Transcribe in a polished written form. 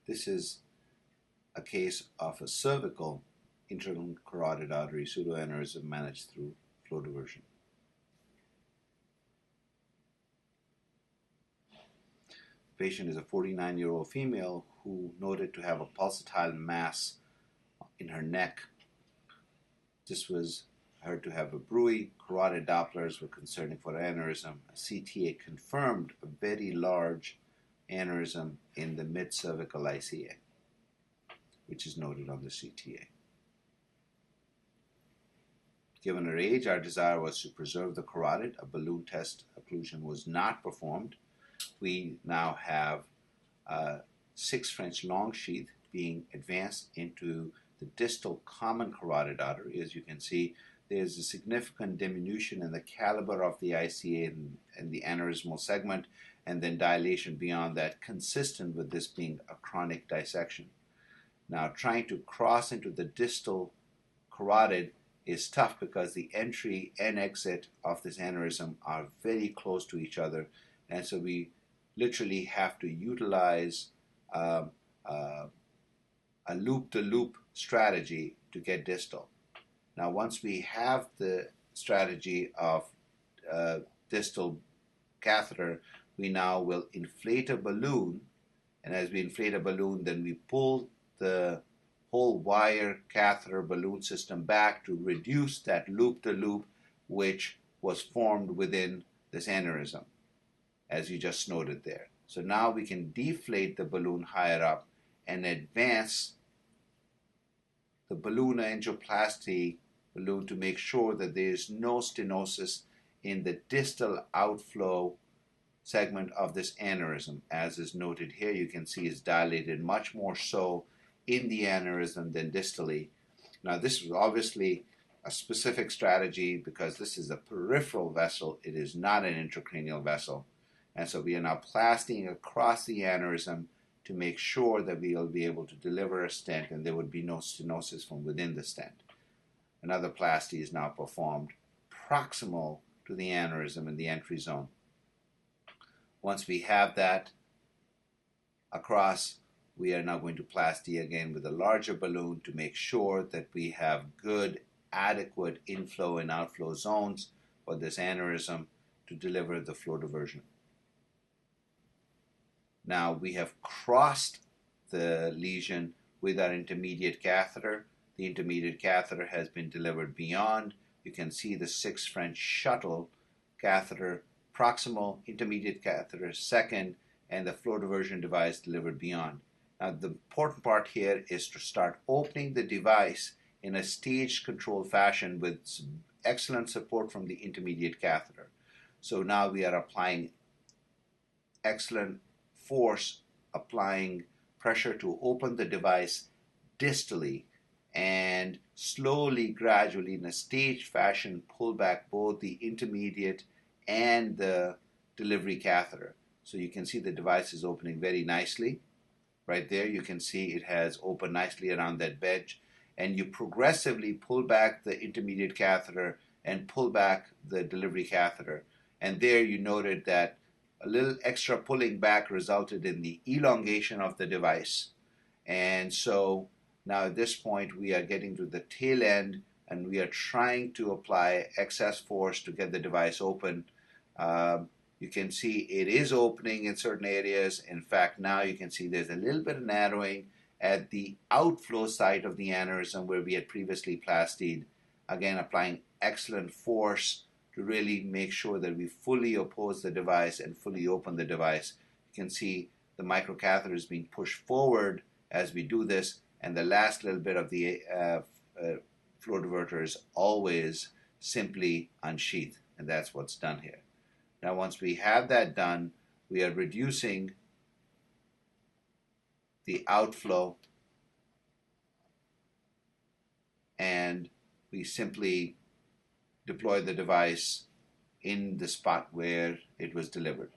This is a case of a cervical internal carotid artery pseudoaneurysm managed through flow diversion. The patient is a 49-year-old female who noted to have a pulsatile mass in her neck. This was heard to have a bruit. Carotid Dopplers were concerning for aneurysm. A CTA confirmed a very large aneurysm in the mid-cervical ICA, which is noted on the CTA. Given her age, our desire was to preserve the carotid. A balloon test occlusion was not performed. We now have a 6 French long sheath being advanced into the distal common carotid artery. As you can see, there's a significant diminution in the caliber of the ICA and the aneurysmal segment, and then dilation beyond that, consistent with this being a chronic dissection. Now, trying to cross into the distal carotid is tough because the entry and exit of this aneurysm are very close to each other, and so we literally have to utilize a loop-to-loop strategy to get distal. Now, once we have the strategy of distal catheter, we now will inflate a balloon, and as we inflate a balloon, then we pull the whole wire catheter balloon system back to reduce that loop-to-loop which was formed within this aneurysm, as you just noted there. So now we can deflate the balloon higher up and advance the balloon angioplasty balloon to make sure that there is no stenosis in the distal outflow segment of this aneurysm. As is noted here, you can see it's dilated much more so in the aneurysm than distally. Now, this is obviously a specific strategy because this is a peripheral vessel. It is not an intracranial vessel. And so we are now plasting across the aneurysm to make sure that we will be able to deliver a stent and there would be no stenosis from within the stent. Another plasty is now performed proximal to the aneurysm in the entry zone. Once we have that across, we are now going to plasty again with a larger balloon to make sure that we have good, adequate inflow and outflow zones for this aneurysm to deliver the flow diversion. Now we have crossed the lesion with our intermediate catheter. The intermediate catheter has been delivered beyond. You can see the 6 French shuttle catheter proximal, intermediate catheter second, and the flow diversion device delivered beyond. Now the important part here is to start opening the device in a staged controlled fashion with excellent support from the intermediate catheter. So now we are applying excellent force, applying pressure to open the device distally and slowly, gradually, in a staged fashion, pull back both the intermediate and the delivery catheter. So you can see the device is opening very nicely. Right there, you can see it has opened nicely around that bed, and you progressively pull back the intermediate catheter and pull back the delivery catheter. And there you noted that a little extra pulling back resulted in the elongation of the device. And so now at this point we are getting to the tail end and we are trying to apply excess force to get the device open. You can see it is opening in certain areas. In fact, now you can see there's a little bit of narrowing at the outflow site of the aneurysm where we had previously plastied. Again, applying excellent force to really make sure that we fully oppose the device and fully open the device. You can see the microcatheter is being pushed forward as we do this, and the last little bit of the flow diverter is always simply unsheathed, and that's what's done here. Now, once we have that done, we are reducing the outflow, and we simply deploy the device in the spot where it was delivered.